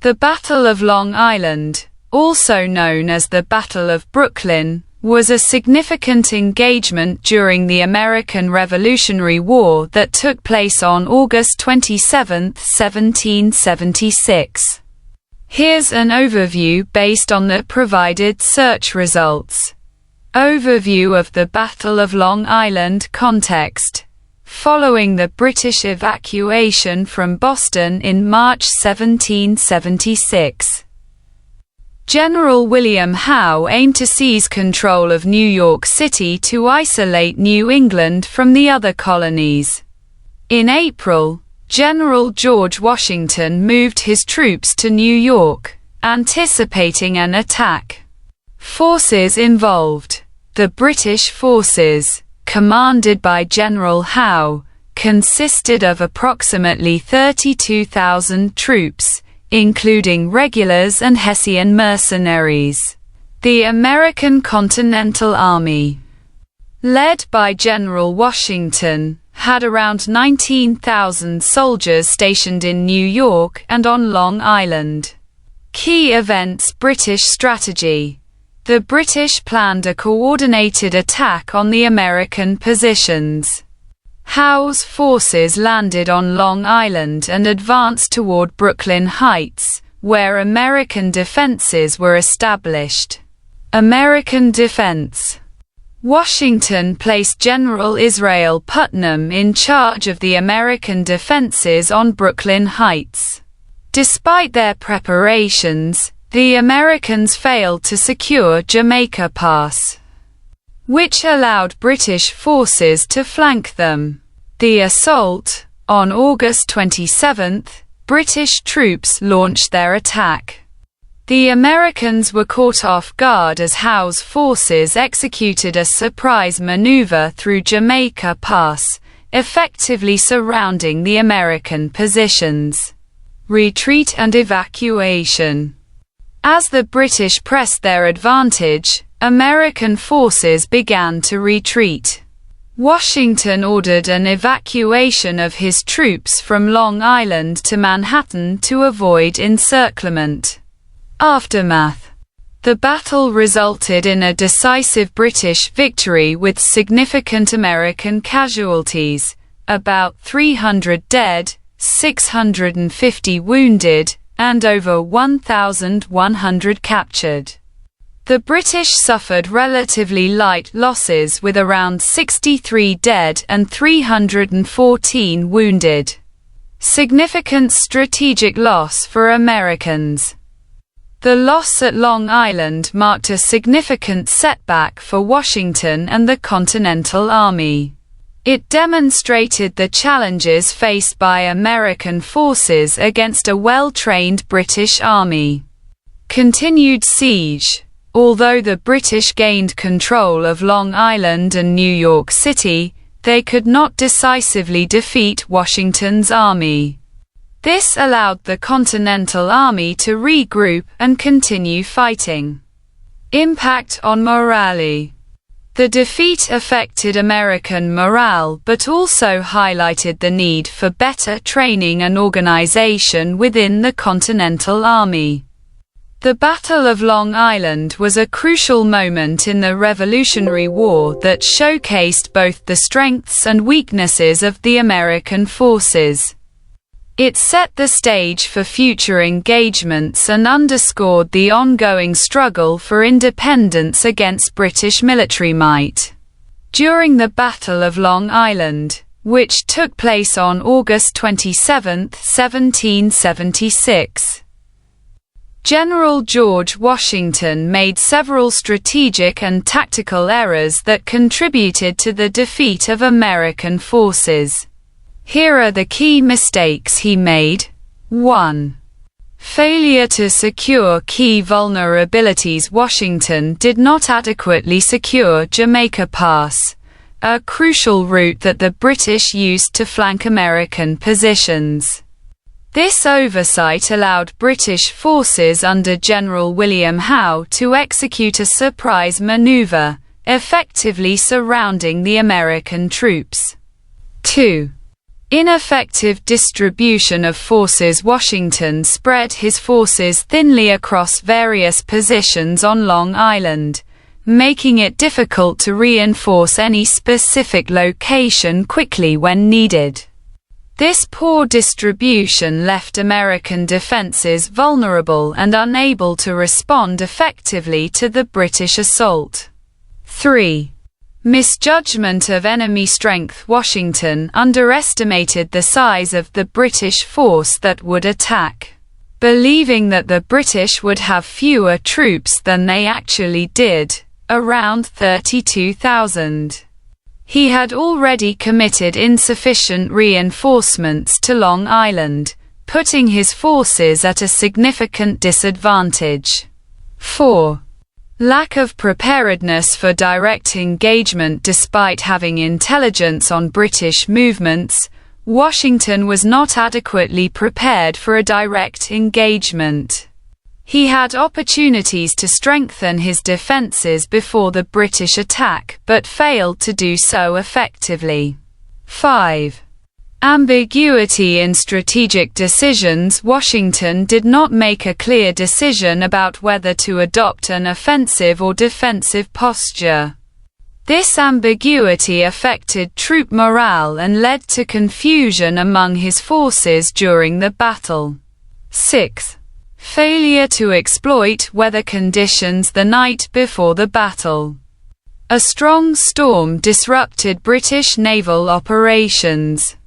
The Battle of Long Island, also known as the Battle of Brooklyn, was a significant engagement during the American Revolutionary War that took place on August 27, 1776. Here's an overview based on the provided search results. Overview of the Battle of Long Island. Context: following the British evacuation from Boston in March 1776, General William Howe aimed to seize control of New York City to isolate New England from the other colonies. In April, General George Washington moved his troops to New York, anticipating an attack. Forces involved: the British forces, commanded by General Howe, consisted of approximately 32,000 troops, including regulars and Hessian mercenaries. The American Continental Army, led by General Washington, had around 19,000 soldiers stationed in New York and on Long Island. Key events: British strategy. The British planned a coordinated attack on the American positions. Howe's forces landed on Long Island and advanced toward Brooklyn Heights, where American defenses were established. American defense: Washington placed General Israel Putnam in charge of the American defenses on Brooklyn Heights. Despite their preparations, the Americans failed to secure Jamaica Pass, which allowed British forces to flank them. The assault: on August 27, British troops launched their attack. The Americans were caught off guard as Howe's forces executed a surprise maneuver through Jamaica Pass, effectively surrounding the American positions. Retreat and evacuation: as the British pressed their advantage, American forces began to retreat. Washington ordered an evacuation of his troops from Long Island to Manhattan to avoid encirclement. Aftermath: the battle resulted in a decisive British victory with significant American casualties, about 300 dead, 650 wounded, and over 1,100 captured. The British suffered relatively light losses with around 63 dead and 314 wounded. Significant strategic loss for Americans. The loss at Long Island marked a significant setback for Washington and the Continental Army. It demonstrated the challenges faced by American forces against a well-trained British army. Continued siege: although the British gained control of Long Island and New York City, they could not decisively defeat Washington's army. This allowed the Continental Army to regroup and continue fighting. Impact on morale: the defeat affected American morale but also highlighted the need for better training and organization within the Continental Army. The Battle of Long Island was a crucial moment in the Revolutionary War that showcased both the strengths and weaknesses of the American forces. It set the stage for future engagements and underscored the ongoing struggle for independence against British military might. During the Battle of Long Island, which took place on August 27, 1776, General George Washington made several strategic and tactical errors that contributed to the defeat of American forces. Here are the key mistakes he made. 1. Failure to secure key vulnerabilities. Washington did not adequately secure Jamaica Pass, a crucial route that the British used to flank American positions. This oversight allowed British forces under General William Howe to execute a surprise maneuver, effectively surrounding the American troops. 2. Ineffective distribution of forces. Washington spread his forces thinly across various positions on Long Island, making it difficult to reinforce any specific location quickly when needed. This poor distribution left American defenses vulnerable and unable to respond effectively to the British assault. 3. Misjudgment of enemy strength. Washington underestimated the size of the British force that would attack. Believing that the British would have fewer troops than they actually did, around 32,000. He had already committed insufficient reinforcements to Long Island, putting his forces at a significant disadvantage. 4. Lack of preparedness for direct engagement. Despite having intelligence on British movements, Washington was not adequately prepared for a direct engagement. He had opportunities to strengthen his defenses before the British attack, but failed to do so effectively. 5. Ambiguity in strategic decisions. Washington did not make a clear decision about whether to adopt an offensive or defensive posture. This ambiguity affected troop morale and led to confusion among his forces during the battle. 6. Failure to exploit weather conditions the night before the battle. A strong storm disrupted British naval operations.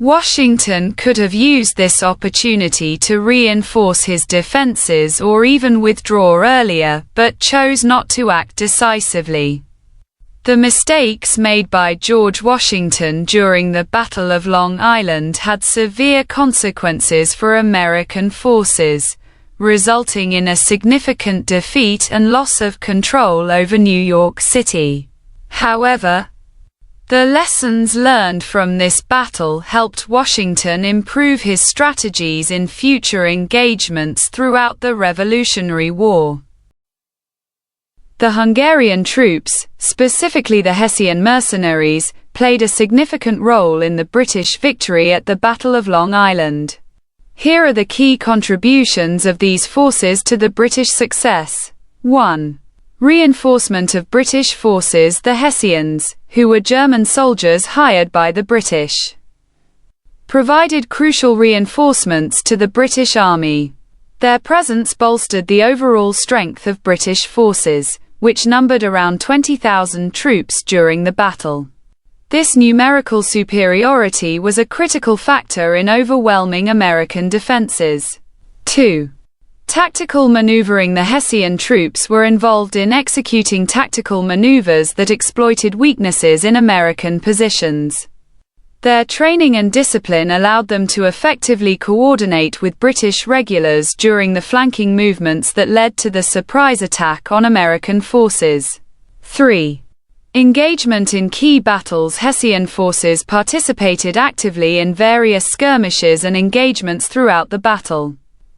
Washington could have used this opportunity to reinforce his defenses or even withdraw earlier, but chose not to act decisively. The mistakes made by George Washington during the Battle of Long Island had severe consequences for American forces, resulting in a significant defeat and loss of control over New York City. However, the lessons learned from this battle helped Washington improve his strategies in future engagements throughout the Revolutionary War. The Hungarian troops, specifically the Hessian mercenaries, played a significant role in the British victory at the Battle of Long Island. Here are the key contributions of these forces to the British success. 1. Reinforcement of British forces. The Hessians, who were German soldiers hired by the British, provided crucial reinforcements to the British Army. Their presence bolstered the overall strength of British forces, which numbered around 20,000 troops during the battle. This numerical superiority was a critical factor in overwhelming American defenses. 2. Tactical maneuvering. The Hessian troops were involved in executing tactical maneuvers that exploited weaknesses in American positions. Their training and discipline allowed them to effectively coordinate with British regulars during the flanking movements that led to the surprise attack on American forces. 3. Engagement in key battles. Hessian forces participated actively in various skirmishes and engagements throughout the battle.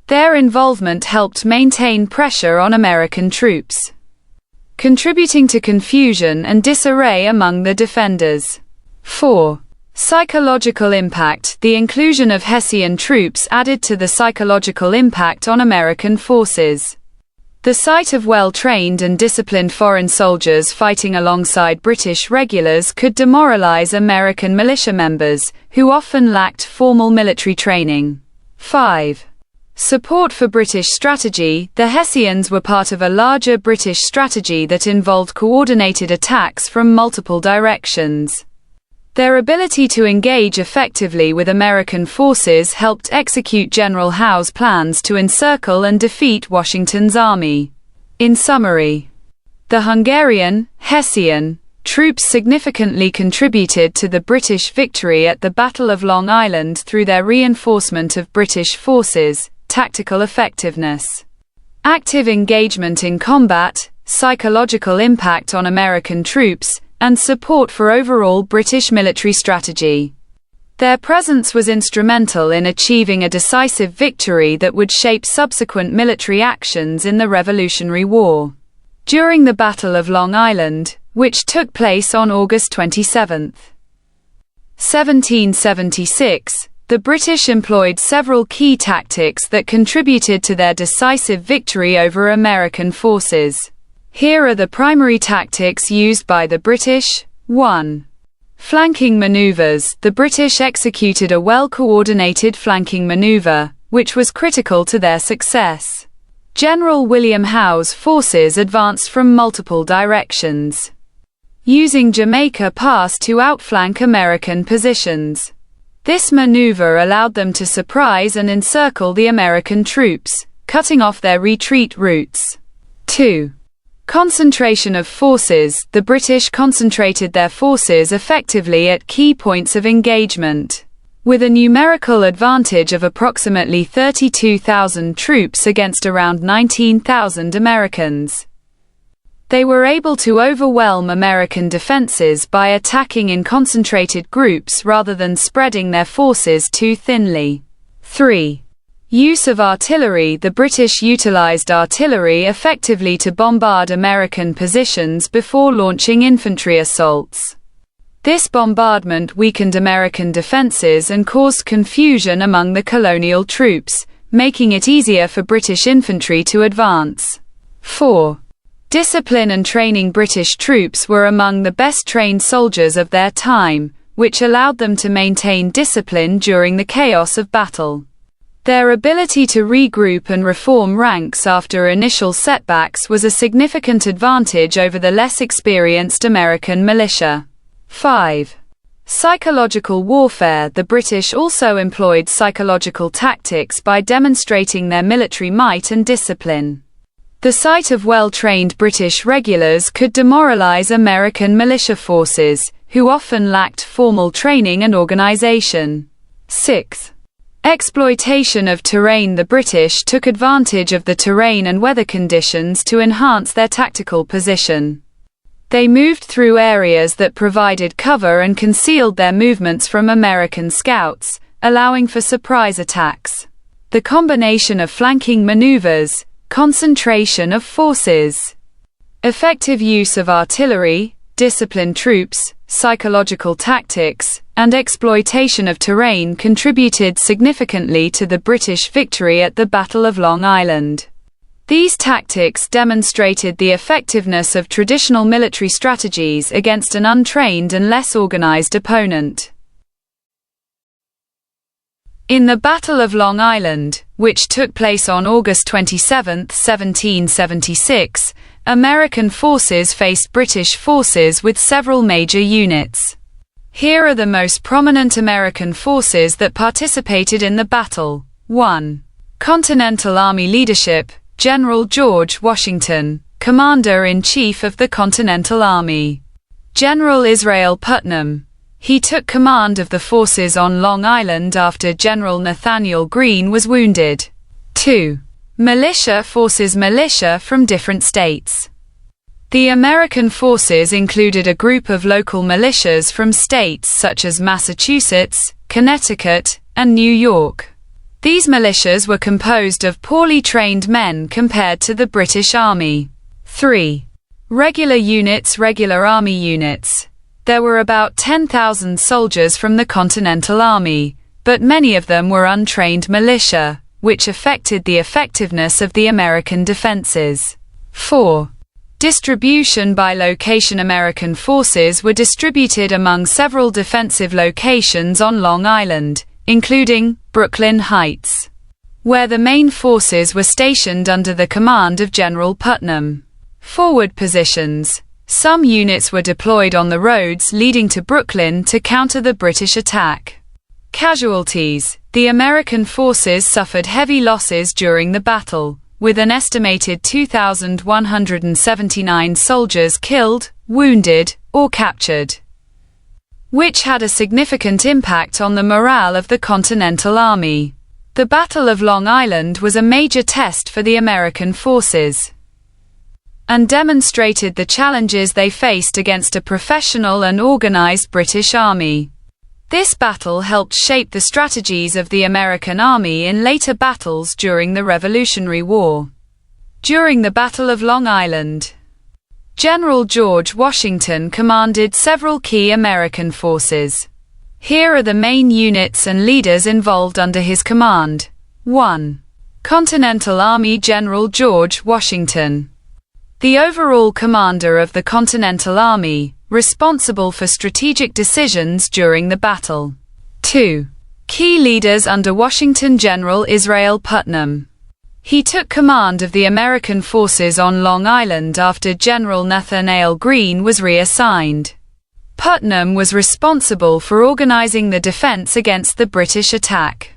Their involvement helped maintain pressure on American troops, contributing to confusion and disarray among the defenders. 4. Psychological impact. The inclusion of Hessian troops added to the psychological impact on American forces. The sight of well-trained and disciplined foreign soldiers fighting alongside British regulars could demoralize American militia members, who often lacked formal military training. 5. Support for British strategy. The Hessians were part of a larger British strategy that involved coordinated attacks from multiple directions. Their ability to engage effectively with American forces helped execute General Howe's plans to encircle and defeat Washington's army. In summary, the Hungarian, Hessian, troops significantly contributed to the British victory at the Battle of Long Island through their reinforcement of British forces, tactical effectiveness, active engagement in combat, psychological impact on American troops, and support for overall British military strategy. Their presence was instrumental in achieving a decisive victory that would shape subsequent military actions in the Revolutionary War. During the Battle of Long Island, which took place on August 27, 1776, the British employed several key tactics that contributed to their decisive victory over American forces. Here are the primary tactics used by the British. 1. Flanking maneuvers. The British executed a well-coordinated flanking maneuver, which was critical to their success. General William Howe's forces advanced from multiple directions, using Jamaica Pass to outflank American positions. This maneuver allowed them to surprise and encircle the American troops, cutting off their retreat routes. 2. Concentration of forces. The British concentrated their forces effectively at key points of engagement, with a numerical advantage of approximately 32,000 troops against around 19,000 Americans. They were able to overwhelm American defenses by attacking in concentrated groups rather than spreading their forces too thinly. 3. Use of artillery. The British utilized artillery effectively to bombard American positions before launching infantry assaults. This bombardment weakened American defenses and caused confusion among the colonial troops, making it easier for British infantry to advance. 4. Discipline and training. British troops were among the best trained soldiers of their time, which allowed them to maintain discipline during the chaos of battle. Their ability to regroup and reform ranks after initial setbacks was a significant advantage over the less experienced American militia. 5. Psychological warfare. The British also employed psychological tactics by demonstrating their military might and discipline. The sight of well-trained British regulars could demoralize American militia forces, who often lacked formal training and organization. 6. Exploitation of terrain. The British took advantage of the terrain and weather conditions to enhance their tactical position. They moved through areas that provided cover and concealed their movements from American scouts, allowing for surprise attacks. The combination of flanking maneuvers, concentration of forces, effective use of artillery, disciplined troops, psychological tactics, and exploitation of terrain contributed significantly to the British victory at the Battle of Long Island. These tactics demonstrated the effectiveness of traditional military strategies against an untrained and less organized opponent. In the Battle of Long Island, which took place on August 27, 1776, American forces faced British forces with several major units. Here are the most prominent American forces that participated in the battle. 1. Continental Army leadership. General George Washington, Commander-in-Chief of the Continental Army. General Israel Putnam. He took command of the forces on Long Island after General Nathaniel Greene was wounded. 2. Militia forces. Militia from different states. The American forces included a group of local militias from states such as Massachusetts, Connecticut, and New York. These militias were composed of poorly trained men compared to the British Army. 3. Regular units. Regular Army units. There were about 10,000 soldiers from the Continental Army, but many of them were untrained militia, which affected the effectiveness of the American defenses. 4. Distribution by location. American forces were distributed among several defensive locations on Long Island, including Brooklyn Heights, where the main forces were stationed under the command of General Putnam. Forward positions. Some units were deployed on the roads leading to Brooklyn to counter the British attack. Casualties. The American forces suffered heavy losses during the battle, with an estimated 2,179 soldiers killed, wounded, or captured, which had a significant impact on the morale of the Continental Army. The Battle of Long Island was a major test for the American forces and demonstrated the challenges they faced against a professional and organized British Army. This battle helped shape the strategies of the American Army in later battles during the Revolutionary War. During the Battle of Long Island, General George Washington commanded several key American forces. Here are the main units and leaders involved under his command. 1. Continental Army General George Washington. The overall commander of the Continental Army, responsible for strategic decisions during the battle. 2. Key leaders under Washington: General Israel Putnam. He took command of the American forces on Long Island after General Nathanael Greene was reassigned. Putnam was responsible for organizing the defense against the British attack.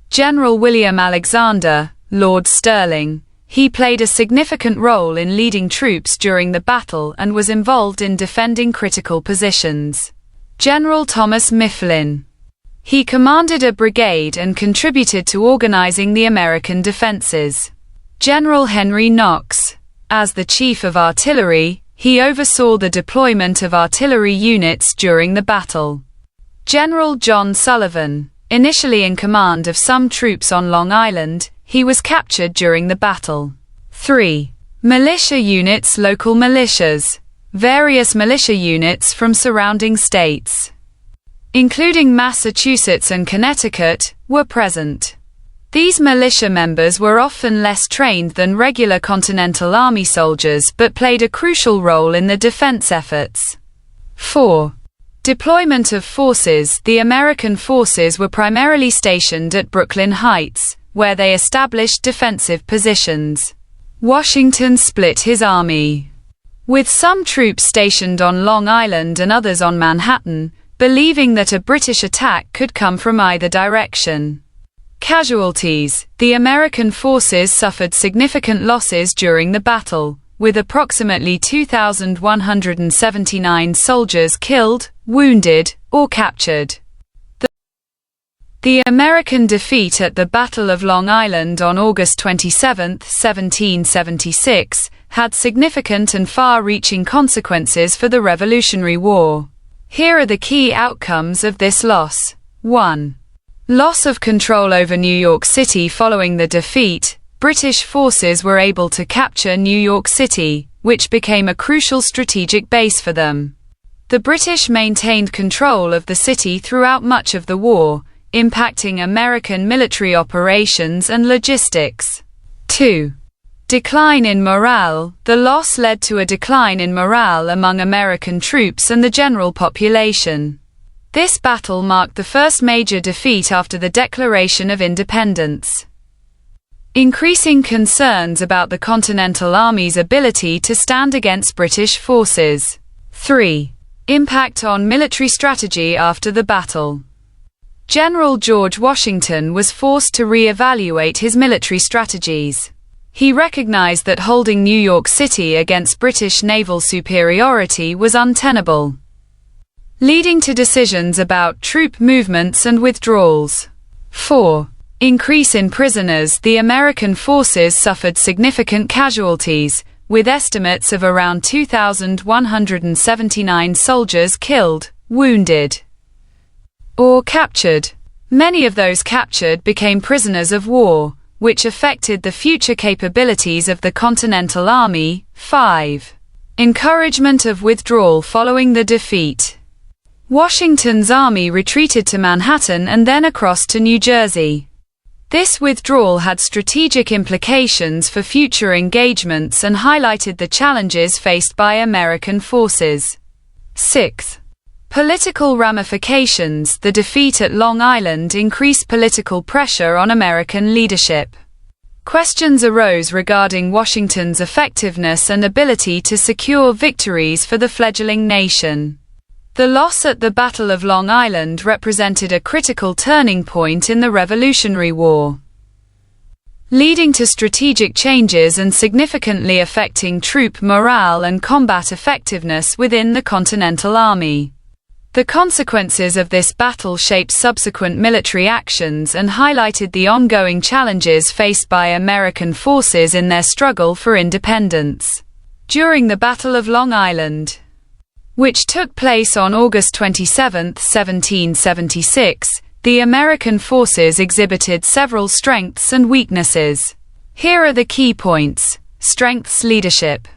General William Alexander, Lord Stirling. He played a significant role in leading troops during the battle and was involved in defending critical positions. General Thomas Mifflin. He commanded a brigade and contributed to organizing the American defenses. General Henry Knox. As the Chief of Artillery, he oversaw the deployment of artillery units during the battle. General John Sullivan. Initially in command of some troops on Long Island, he was captured during the battle. 3. Militia units: local militias. Various militia units from surrounding states, including Massachusetts and Connecticut, were present. These militia members were often less trained than regular Continental Army soldiers but played a crucial role in the defense efforts. 4. Deployment of forces. The American forces were primarily stationed at Brooklyn Heights, where they established defensive positions. Washington split his army, with some troops stationed on Long Island and others on Manhattan, believing that a British attack could come from either direction. Casualties. The American forces suffered significant losses during the battle, with approximately 2,179 soldiers killed, wounded, or captured. The American defeat at the Battle of Long Island on August 27, 1776, had significant and far-reaching consequences for the Revolutionary War. Here are the key outcomes of this loss. 1. Loss of control over New York City. Following the defeat, British forces were able to capture New York City, which became a crucial strategic base for them. The British maintained control of the city throughout much of the war, impacting American military operations and logistics. 2. Decline in morale. The loss led to a decline in morale among American troops and the general population. This battle marked the first major defeat after the Declaration of Independence, increasing concerns about the Continental Army's ability to stand against British forces. 3. Impact on military strategy after the battle. General George Washington was forced to re-evaluate his military strategies. He recognized that holding New York City against British naval superiority was untenable, leading to decisions about troop movements and withdrawals. 4. Increase in prisoners. The American forces suffered significant casualties, with estimates of around 2,179 soldiers killed, wounded, or captured. Many of those captured became prisoners of war, which affected the future capabilities of the Continental Army. 5. Encouragement of withdrawal. Following the defeat, Washington's army retreated to Manhattan and then across to New Jersey. This withdrawal had strategic implications for future engagements and highlighted the challenges faced by American forces. 6. Political ramifications. The defeat at Long Island increased political pressure on American leadership. Questions arose regarding Washington's effectiveness and ability to secure victories for the fledgling nation. The loss at the Battle of Long Island represented a critical turning point in the Revolutionary War, leading to strategic changes and significantly affecting troop morale and combat effectiveness within the Continental Army. The consequences of this battle shaped subsequent military actions and highlighted the ongoing challenges faced by American forces in their struggle for independence. During the Battle of Long Island, which took place on August 27, 1776, the American forces exhibited several strengths and weaknesses. Here are the key points. Strengths: leadership.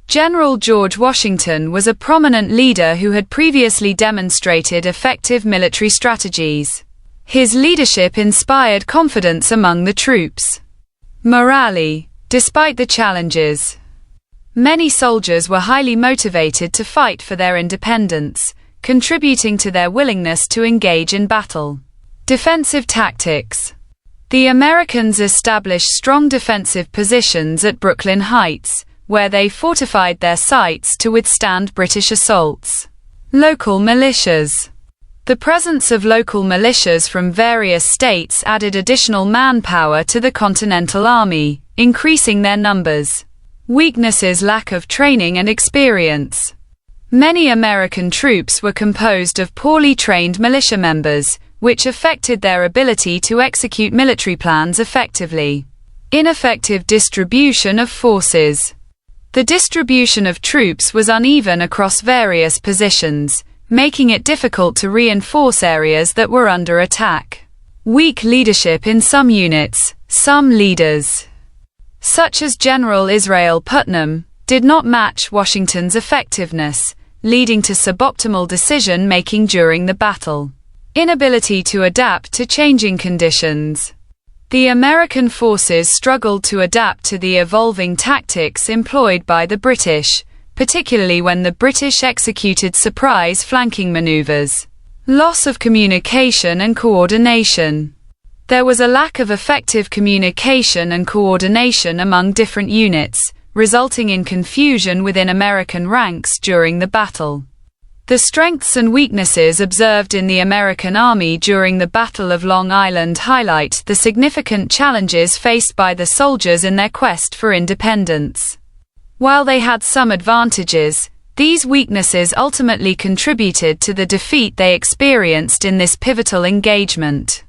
General George Washington was a prominent leader who had previously demonstrated effective military strategies. His leadership inspired confidence among the troops. Morale. Despite the challenges, many soldiers were highly motivated to fight for their independence, contributing to their willingness to engage in battle. Defensive tactics. The Americans established strong defensive positions at Brooklyn Heights, where they fortified their sites to withstand British assaults. Local militias. The presence of local militias from various states added additional manpower to the Continental Army, increasing their numbers. Weaknesses: lack of training and experience. Many American troops were composed of poorly trained militia members, which affected their ability to execute military plans effectively. Ineffective distribution of forces. The distribution of troops was uneven across various positions, making it difficult to reinforce areas that were under attack. Weak leadership in some units. Some leaders, such as General Israel Putnam, did not match Washington's effectiveness, leading to suboptimal decision-making during the battle. Inability to adapt to changing conditions. The American forces struggled to adapt to the evolving tactics employed by the British, particularly when the British executed surprise flanking maneuvers. Loss of communication and coordination. There was a lack of effective communication and coordination among different units, resulting in confusion within American ranks during the battle. The strengths and weaknesses observed in the American Army during the Battle of Long Island highlight the significant challenges faced by the soldiers in their quest for independence. While they had some advantages, these weaknesses ultimately contributed to the defeat they experienced in this pivotal engagement.